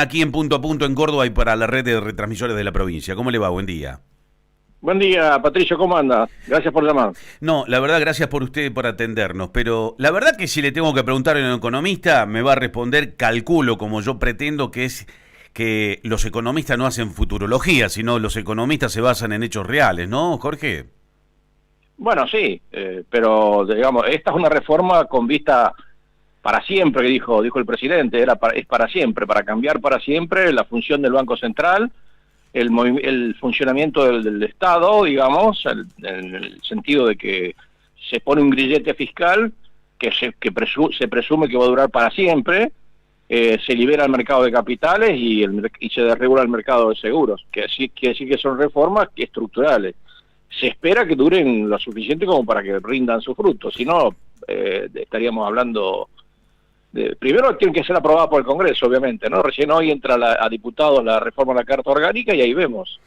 Aquí en Punto a Punto en Córdoba y para la red de retransmisores de la provincia. ¿Cómo le va? Buen día. Buen día, Patricio, ¿cómo anda? Gracias por llamar. No, la verdad, gracias por usted por atendernos, pero la verdad que si le tengo que preguntar a un economista, me va a responder, calculo, como yo pretendo, que es que los economistas no hacen futurología, sino los economistas se basan en hechos reales, ¿no, Jorge? Bueno, sí, pero digamos, esta es una reforma con vista para siempre, que dijo el presidente, es para siempre, para cambiar para siempre la función del Banco Central, el funcionamiento del Estado, digamos, en el sentido de que se pone un grillete fiscal que se presume que va a durar para siempre, se libera el mercado de capitales y se desregula el mercado de seguros, que quiere decir que son reformas estructurales. Se espera que duren lo suficiente como para que rindan sus frutos, si no estaríamos hablando primero tienen que ser aprobadas por el Congreso, obviamente, ¿no? Recién hoy entra a diputados la reforma de la Carta Orgánica y ahí vemos.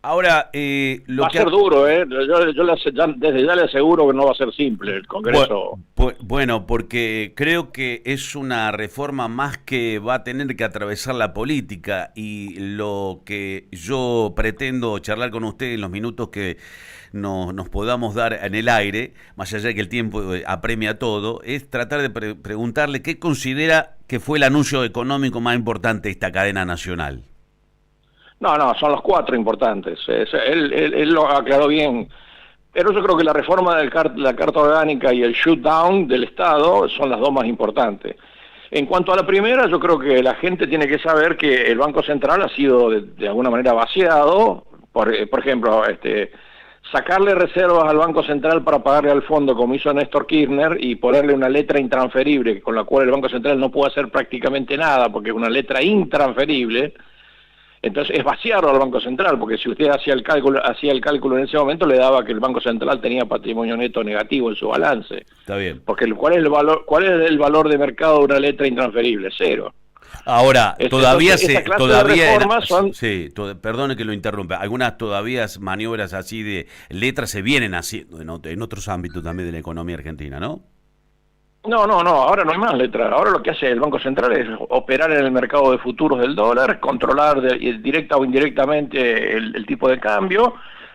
Ahora, va a ser duro, ¿eh? Desde ya le aseguro que no va a ser simple el Congreso. Bueno, porque creo que es una reforma más que va a tener que atravesar la política, y lo que yo pretendo charlar con usted en los minutos que nos podamos dar en el aire, más allá de que el tiempo apremia todo, es tratar de preguntarle qué considera que fue el anuncio económico más importante de esta cadena nacional. No, son los cuatro importantes. Él lo aclaró bien. Pero yo creo que la reforma de la Carta Orgánica y el shutdown del Estado son las dos más importantes. En cuanto a la primera, yo creo que la gente tiene que saber que el Banco Central ha sido de alguna manera vaciado. Por ejemplo, sacarle reservas al Banco Central para pagarle al fondo, como hizo Néstor Kirchner, y ponerle una letra intransferible, con la cual el Banco Central no puede hacer prácticamente nada, porque es una letra intransferible. Entonces es vaciarlo al Banco Central, porque si usted hacía el cálculo en ese momento, le daba que el Banco Central tenía patrimonio neto negativo en su balance. Está bien. Porque ¿cuál es el valor de mercado de una letra intransferible? Cero. Ahora, perdone que lo interrumpa, algunas todavía maniobras así de letras se vienen haciendo en otros ámbitos también de la economía argentina, ¿no? No, ahora no hay más letra. Ahora lo que hace el Banco Central es operar en el mercado de futuros del dólar, controlar directa o indirectamente el tipo de cambio.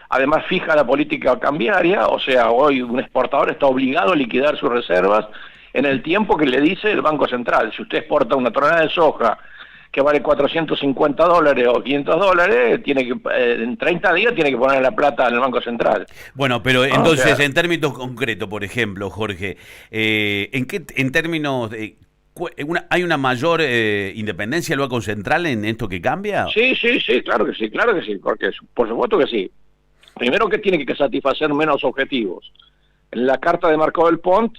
Además fija la política cambiaria, o sea, hoy un exportador está obligado a liquidar sus reservas en el tiempo que le dice el Banco Central. Si usted exporta una tonelada de soja que vale $450 o $500, tiene que en 30 días tiene que poner la plata en el Banco Central. Bueno, pero entonces, en términos concretos, por ejemplo, Jorge, en términos de... ¿Hay una mayor independencia del Banco Central en esto que cambia? Sí, claro que sí, porque por supuesto que sí. Primero que tiene que satisfacer menos objetivos. En la carta de Marco del Pont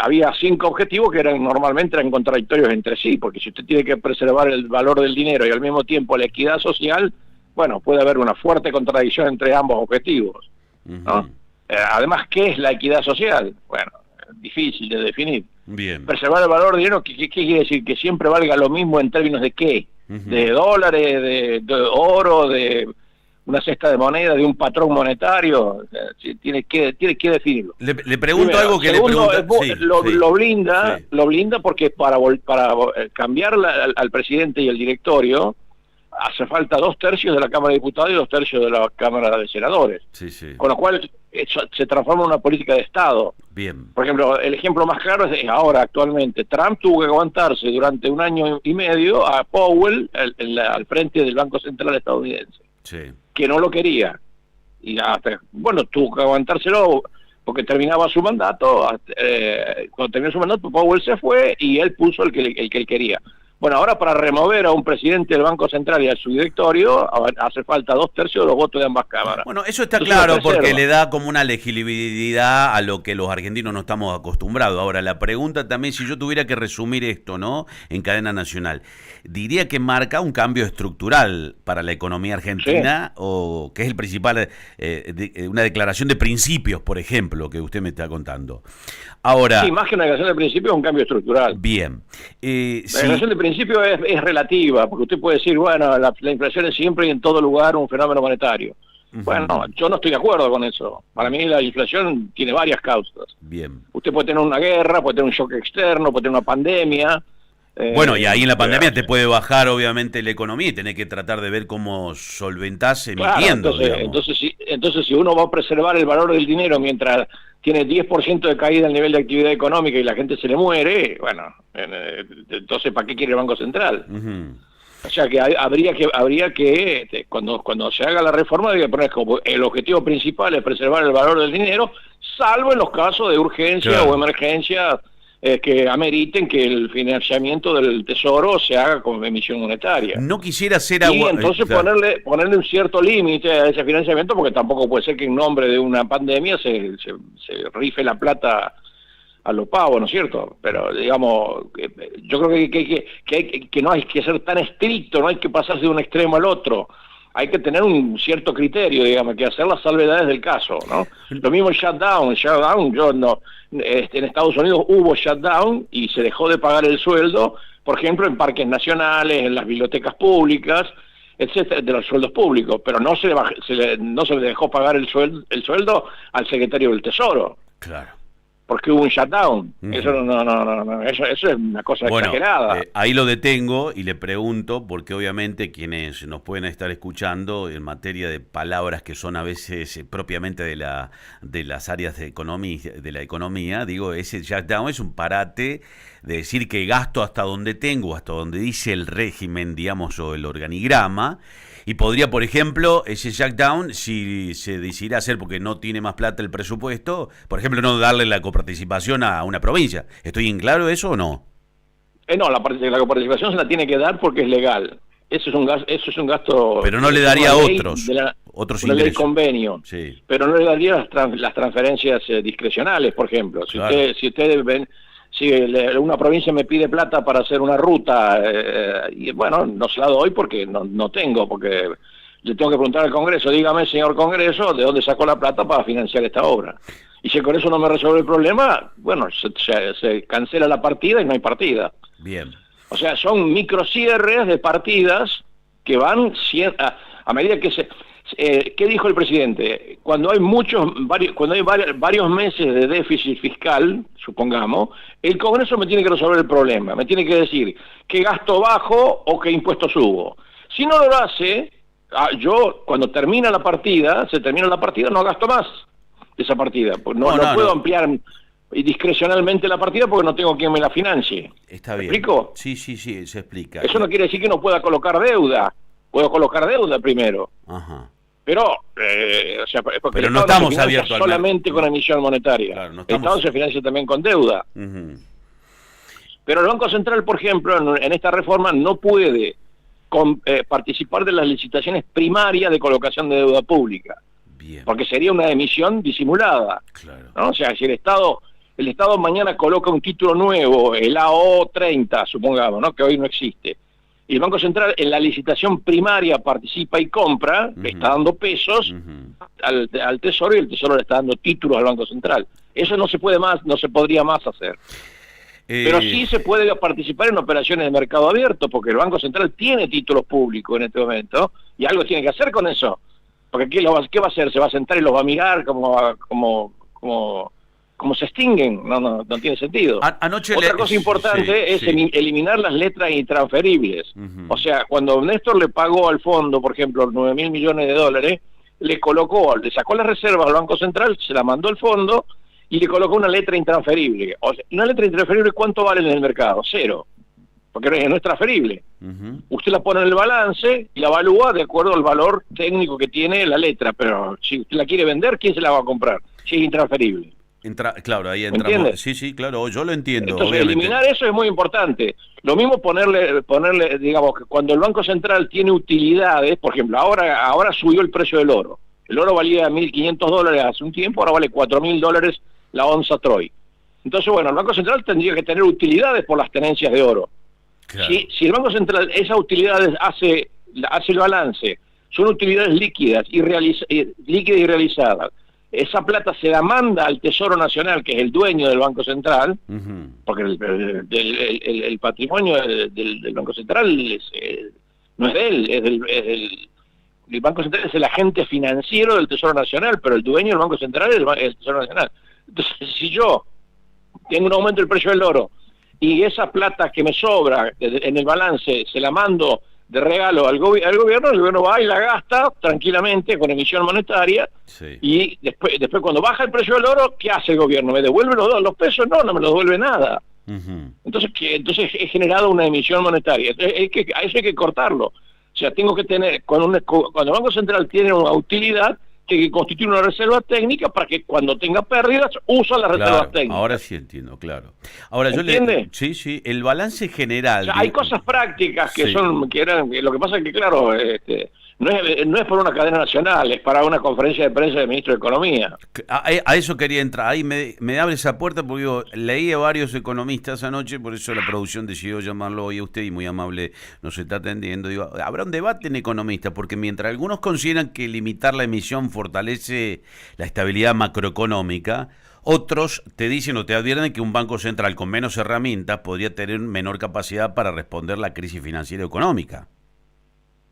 había 5 objetivos que normalmente eran contradictorios entre sí, porque si usted tiene que preservar el valor del dinero y al mismo tiempo la equidad social, bueno, puede haber una fuerte contradicción entre ambos objetivos, ¿no? Además, ¿qué es la equidad social? Bueno, difícil de definir. Bien. Preservar el valor del dinero, ¿qué quiere decir? Que siempre valga lo mismo en términos de qué, de dólares, de oro, de una cesta de moneda, de un patrón monetario. Tiene que definirlo. Le pregunto primero, algo que segundo, le pregunta... Lo blinda porque para cambiar al presidente y el directorio hace falta 2/3 de la Cámara de Diputados y 2/3 de la Cámara de Senadores. Con lo cual se transforma en una política de Estado. Bien. Por ejemplo, el ejemplo más claro es ahora, actualmente. Trump tuvo que aguantarse durante 1 año y medio a Powell al frente del Banco Central estadounidense. Sí. Que no lo quería. Y tuvo que aguantárselo porque terminaba su mandato. Cuando terminó su mandato, Powell se fue y él puso el que él quería. Bueno, ahora para remover a un presidente del Banco Central y a su directorio hace falta 2/3 de los votos de ambas cámaras. Bueno, eso está claro porque le da como una legibilidad a lo que los argentinos no estamos acostumbrados. Ahora, la pregunta también, si yo tuviera que resumir esto, ¿no?, en cadena nacional, diría que marca un cambio estructural para la economía argentina, o que es el principal, una declaración de principios, por ejemplo, que usted me está contando. Ahora, sí, más que una declaración de principios, es un cambio estructural. Bien. La declaración de principio es relativa, porque usted puede decir, bueno, la inflación es siempre y en todo lugar un fenómeno monetario. Bueno, yo no estoy de acuerdo con eso. Para mí la inflación tiene varias causas. Bien. Usted puede tener una guerra, puede tener un shock externo, puede tener una pandemia, Bueno, y ahí en la pandemia te puede bajar obviamente la economía y tenés que tratar de ver cómo solventás emitiendo, claro, entonces si uno va a preservar el valor del dinero mientras tiene 10% de caída en el nivel de actividad económica y la gente se le muere, bueno, entonces ¿para qué quiere el Banco Central? Uh-huh. O sea que habría que cuando se haga la reforma, hay que poner como el objetivo principal es preservar el valor del dinero, salvo en los casos de urgencia, claro, o emergencia que ameriten que el financiamiento del Tesoro se haga con emisión monetaria. No quisiera ser y entonces claro, ponerle un cierto límite a ese financiamiento, porque tampoco puede ser que en nombre de una pandemia se rife la plata a lo pavo, ¿no es cierto? Pero digamos, yo creo que no hay que ser tan estricto, no hay que pasarse de un extremo al otro. Hay que tener un cierto criterio, digamos, que hacer las salvedades del caso, ¿no? Lo mismo el shutdown, en Estados Unidos hubo shutdown y se dejó de pagar el sueldo, por ejemplo, en parques nacionales, en las bibliotecas públicas, etcétera, de los sueldos públicos, pero no se le dejó pagar el sueldo al secretario del Tesoro. Claro. Porque hubo un shutdown. Eso no, eso es una cosa exagerada. Ahí lo detengo y le pregunto, porque obviamente quienes nos pueden estar escuchando en materia de palabras que son a veces propiamente de las áreas de la economía, digo, ese shutdown es un parate de decir que gasto hasta donde tengo, hasta donde dice el régimen, digamos, o el organigrama. Y podría, por ejemplo, ese shutdown, si se decidiera hacer porque no tiene más plata el presupuesto, por ejemplo, no darle la coparticipación a una provincia. ¿Estoy en claro eso o no? No, la coparticipación se la tiene que dar porque es legal. Eso es un gasto... Pero no le daría a otros ingresos. Ley convenio. Sí. Pero no le daría las transferencias discrecionales, por ejemplo. Claro. Si ustedes ven... Si una provincia me pide plata para hacer una ruta, y bueno, no se la doy porque no tengo, porque le tengo que preguntar al Congreso, dígame, señor Congreso, ¿de dónde sacó la plata para financiar esta obra? Y si con eso no me resuelve el problema, bueno, se cancela la partida y no hay partida. Bien. O sea, son microcierres de partidas que van a medida que se... ¿Qué dijo el presidente? Cuando hay varios meses de déficit fiscal, supongamos, el Congreso me tiene que resolver el problema, me tiene que decir qué gasto bajo o qué impuesto subo. Si no lo hace, yo cuando se termina la partida, no gasto más de esa partida. No puedo ampliar discrecionalmente la partida porque no tengo quien me la financie. Está bien. ¿Me explico? Sí, se explica. Eso no quiere decir que no pueda colocar deuda. Puedo colocar deuda primero. Ajá. Pero, pero no estamos abiertos solamente con emisión monetaria. Claro, el Estado se financia también con deuda. Uh-huh. Pero el Banco Central, por ejemplo, en esta reforma no puede participar de las licitaciones primarias de colocación de deuda pública. Bien. Porque sería una emisión disimulada. Claro. ¿No? O sea, si el Estado mañana coloca un título nuevo, el AO30, supongamos, ¿no? Que hoy no existe. Y el Banco Central en la licitación primaria participa y compra, le está dando pesos al Tesoro y el Tesoro le está dando títulos al Banco Central. Eso no se podría más hacer. Pero sí se puede participar en operaciones de mercado abierto, porque el Banco Central tiene títulos públicos en este momento y algo tiene que hacer con eso. Porque ¿qué va a hacer? ¿Se va a sentar y los va a mirar como se extinguen? No tiene sentido. Otra cosa importante es eliminar las letras intransferibles. Uh-huh. O sea, cuando Néstor le pagó al fondo, por ejemplo, 9.000 millones de dólares, le sacó las reservas al Banco Central, se la mandó al fondo y le colocó una letra intransferible. O sea, una letra intransferible, ¿cuánto vale en el mercado? 0. Porque no es transferible. Uh-huh. Usted la pone en el balance y la evalúa de acuerdo al valor técnico que tiene la letra, pero si usted la quiere vender, ¿quién se la va a comprar? Si es intransferible. Claro, ahí entramos. Sí, claro, yo lo entiendo. Entonces, obviamente. Eliminar eso es muy importante. Lo mismo ponerle, digamos, que cuando el Banco Central tiene utilidades, por ejemplo, ahora subió el precio del oro. El oro valía $1.500 hace un tiempo, ahora vale $4.000 la onza Troy. Entonces, bueno, el Banco Central tendría que tener utilidades por las tenencias de oro. Claro. Si el Banco Central esas utilidades hace el balance, son utilidades líquidas y realizadas. Esa plata se la manda al Tesoro Nacional, que es el dueño del Banco Central, uh-huh, porque el patrimonio del Banco Central no es de él, el Banco Central es el agente financiero del Tesoro Nacional, pero el dueño del Banco Central es el Tesoro Nacional. Entonces, si yo tengo un aumento del precio del oro y esa plata que me sobra en el balance se la mando de regalo al gobierno, el gobierno va y la gasta tranquilamente con emisión monetaria, sí. Y después cuando baja el precio del oro, ¿qué hace el gobierno? ¿Me devuelve los pesos? No me los devuelve nada. Entonces he generado una emisión monetaria. Entonces, a eso hay que cortarlo. O sea, tengo que tener, cuando el Banco Central tiene una utilidad, que constituye una reserva técnica para que cuando tenga pérdidas usa las reservas técnicas. Ahora sí entiendo, claro. Ahora ¿Entiende? Sí, el balance general. O sea, hay cosas prácticas que son, lo que pasa es que claro, no es por una cadena nacional, es para una conferencia de prensa del ministro de Economía. A eso quería entrar, ahí me abre esa puerta porque yo leí a varios economistas anoche, por eso la producción decidió llamarlo hoy a usted y muy amable nos está atendiendo. Digo, habrá un debate en economistas, porque mientras algunos consideran que limitar la emisión fortalece la estabilidad macroeconómica, otros te dicen o te advierten que un banco central con menos herramientas podría tener menor capacidad para responder la crisis financiera y económica.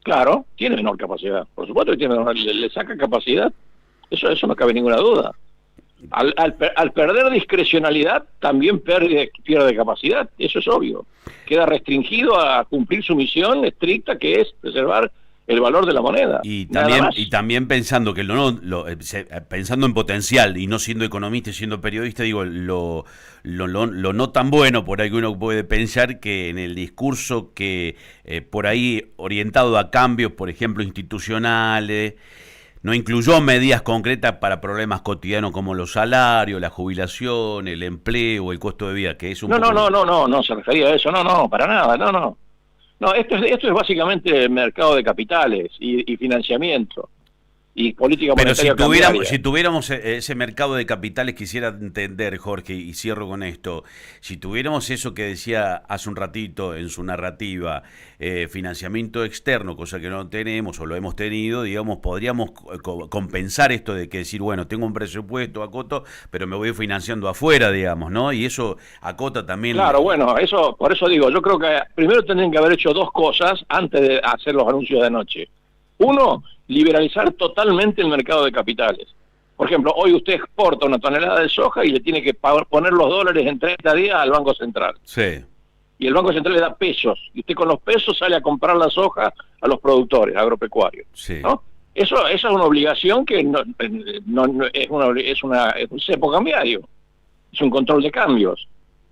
Claro, tiene menor capacidad, por supuesto que le saca capacidad, eso no cabe ninguna duda. Al perder discrecionalidad también pierde capacidad, eso es obvio. Queda restringido a cumplir su misión estricta, que es preservar el valor de la moneda. Y también pensando que pensando en potencial y no siendo economista y siendo periodista, digo, lo no tan bueno por ahí que uno puede pensar que en el discurso que por ahí orientado a cambios, por ejemplo, institucionales, no incluyó medidas concretas para problemas cotidianos como los salarios, la jubilación, el empleo, el costo de vida, que es un no se refería a eso, no, para nada, no. No, esto es básicamente el mercado de capitales y financiamiento y política monetaria. Pero si tuviéramos ese mercado de capitales, quisiera entender, Jorge, y cierro con esto, si tuviéramos eso que decía hace un ratito en su narrativa, financiamiento externo, cosa que no tenemos o lo hemos tenido, digamos, podríamos compensar esto de que decir, bueno, tengo un presupuesto, acoto, pero me voy financiando afuera, digamos, ¿no? Y eso acota también. Claro, bueno, por eso digo, yo creo que primero tendrían que haber hecho dos cosas antes de hacer los anuncios de anoche. Uno, liberalizar totalmente el mercado de capitales. Por ejemplo, hoy usted exporta una tonelada de soja y le tiene que poner los dólares en 30 días al Banco Central. Sí. Y el Banco Central le da pesos. Y usted con los pesos sale a comprar la soja a los productores agropecuarios. Sí. ¿No? Esa es una obligación que es un cepo cambiario. Es un control de cambios.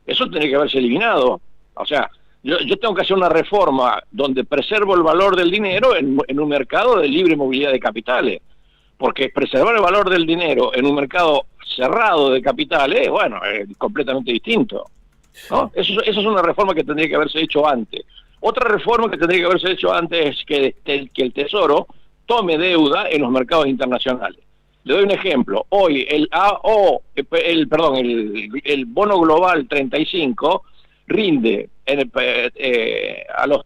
Eso tiene que haberse eliminado. O sea, yo tengo que hacer una reforma donde preservo el valor del dinero en un mercado de libre movilidad de capitales. Porque preservar el valor del dinero en un mercado cerrado de capitales, bueno, es completamente distinto, ¿no? Eso es una reforma que tendría que haberse hecho antes. Otra reforma que tendría que haberse hecho antes es que el Tesoro tome deuda en los mercados internacionales. Le doy un ejemplo. Hoy el bono global 35 rinde a los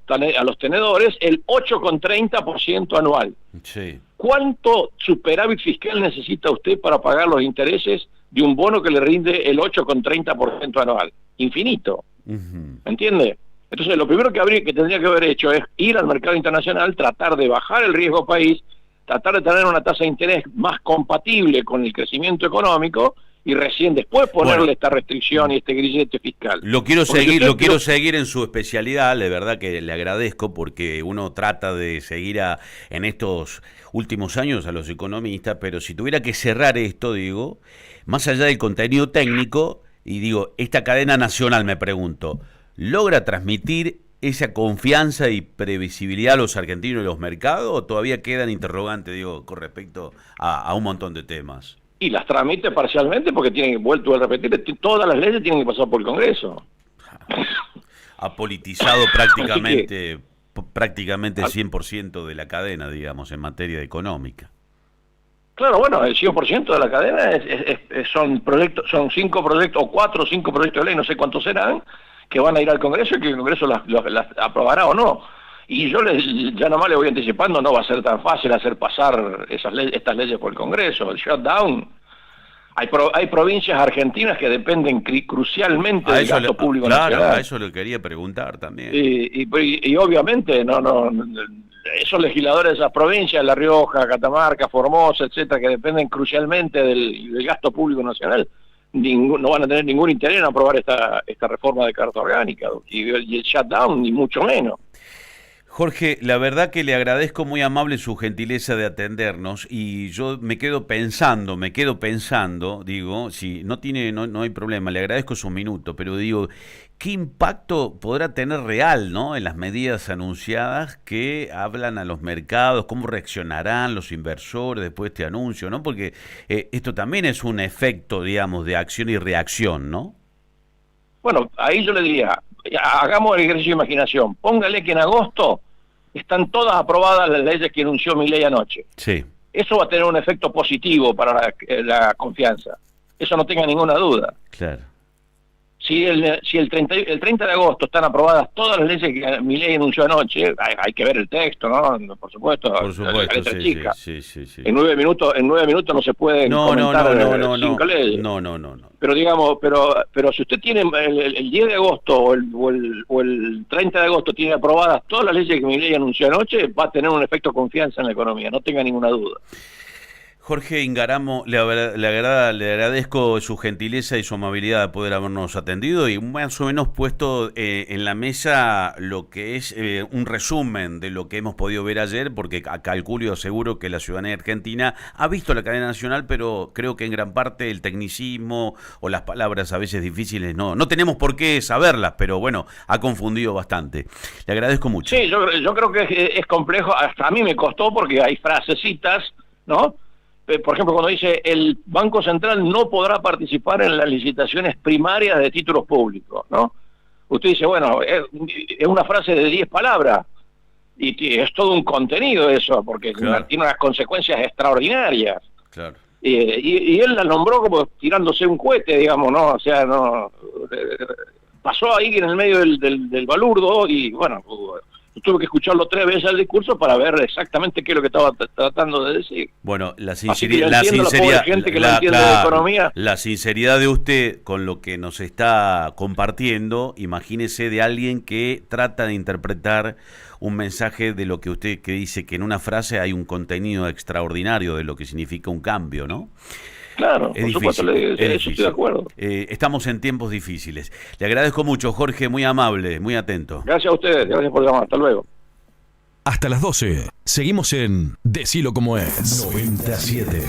tenedores el 8,30% anual. Sí. ¿Cuánto superávit fiscal necesita usted para pagar los intereses de un bono que le rinde el 8,30% anual? Infinito. ¿Me entiende? Entonces, lo primero que tendría que haber hecho es ir al mercado internacional, tratar de bajar el riesgo país, tratar de tener una tasa de interés más compatible con el crecimiento económico y recién después ponerle esta restricción y este grillete fiscal. Lo quiero seguir en su especialidad, de verdad que le agradezco, porque uno trata de seguir en estos últimos años a los economistas, pero si tuviera que cerrar esto, digo, más allá del contenido técnico, y digo, esta cadena nacional, me pregunto, ¿logra transmitir esa confianza y previsibilidad a los argentinos y los mercados, o todavía quedan interrogantes, digo, con respecto a un montón de temas? Y las tramite parcialmente porque vuelto a repetir, todas las leyes tienen que pasar por el Congreso. Ha politizado prácticamente el 100% de la cadena, digamos, en materia económica. Claro, bueno, el 100% de la cadena son 5 proyectos, o 4 o 5 proyectos de ley, no sé cuántos serán, que van a ir al Congreso y que el Congreso las aprobará o no. Y yo ya nomás le voy anticipando, no va a ser tan fácil hacer pasar estas leyes por el Congreso. El shutdown, hay provincias argentinas que dependen crucialmente del gasto público nacional. Claro, a eso lo quería preguntar también. Y obviamente esos legisladores de esas provincias, La Rioja, Catamarca, Formosa, etcétera, que dependen crucialmente del gasto público nacional, no van a tener ningún interés en aprobar esta reforma de Carta Orgánica y el shutdown, ni mucho menos. Jorge, la verdad que le agradezco muy amable su gentileza de atendernos y yo me quedo pensando, digo, si no hay problema, le agradezco su minuto, pero digo, ¿qué impacto podrá tener real, ¿no?, en las medidas anunciadas que hablan a los mercados? ¿Cómo reaccionarán los inversores después de este anuncio, ¿no? Porque esto también es un efecto, digamos, de acción y reacción, ¿no? Bueno, ahí yo le diría, hagamos el ejercicio de imaginación, póngale que en agosto están todas aprobadas las leyes que anunció Milei anoche. Sí. Eso va a tener un efecto positivo para la confianza, eso no tenga ninguna duda. Claro. Si el 30 de agosto están aprobadas todas las leyes que Milei anunció anoche, hay que ver el texto, ¿no? Por supuesto, la letra chica. Sí. En 9 minutos no se pueden comentar 5 leyes. No. Pero digamos, pero si usted tiene el 10 de agosto o el 30 de agosto tiene aprobadas todas las leyes que Milei anunció anoche, va a tener un efecto confianza en la economía, no tenga ninguna duda. Jorge Ingaramo, le agradezco su gentileza y su amabilidad de poder habernos atendido y más o menos puesto en la mesa lo que es un resumen de lo que hemos podido ver ayer, porque calculo seguro que la ciudadanía argentina ha visto la cadena nacional, pero creo que en gran parte el tecnicismo o las palabras a veces difíciles no tenemos por qué saberlas, pero bueno, ha confundido bastante. Le agradezco mucho. Sí, yo creo que es complejo, hasta a mí me costó porque hay frasecitas, ¿no? Por ejemplo, cuando dice el Banco Central no podrá participar en las licitaciones primarias de títulos públicos, ¿no? Usted dice, bueno, es una frase de 10 palabras y es todo un contenido eso, porque claro, tiene unas consecuencias extraordinarias. Claro. Y él la nombró como tirándose un cohete, digamos, ¿no? O sea, no pasó ahí en el medio del balurdo y, bueno, tuve que escucharlo 3 veces el discurso para ver exactamente qué es lo que estaba tratando de decir. Bueno, la sinceridad de usted con lo que nos está compartiendo, imagínese de alguien que trata de interpretar un mensaje de lo que usted que dice que en una frase hay un contenido extraordinario de lo que significa un cambio, ¿no? Claro, por supuesto, eso estoy de acuerdo. Estamos en tiempos difíciles. Le agradezco mucho, Jorge, muy amable, muy atento. Gracias a ustedes, gracias por llamar, hasta luego. Hasta las 12, seguimos en Decilo Como Es. 97.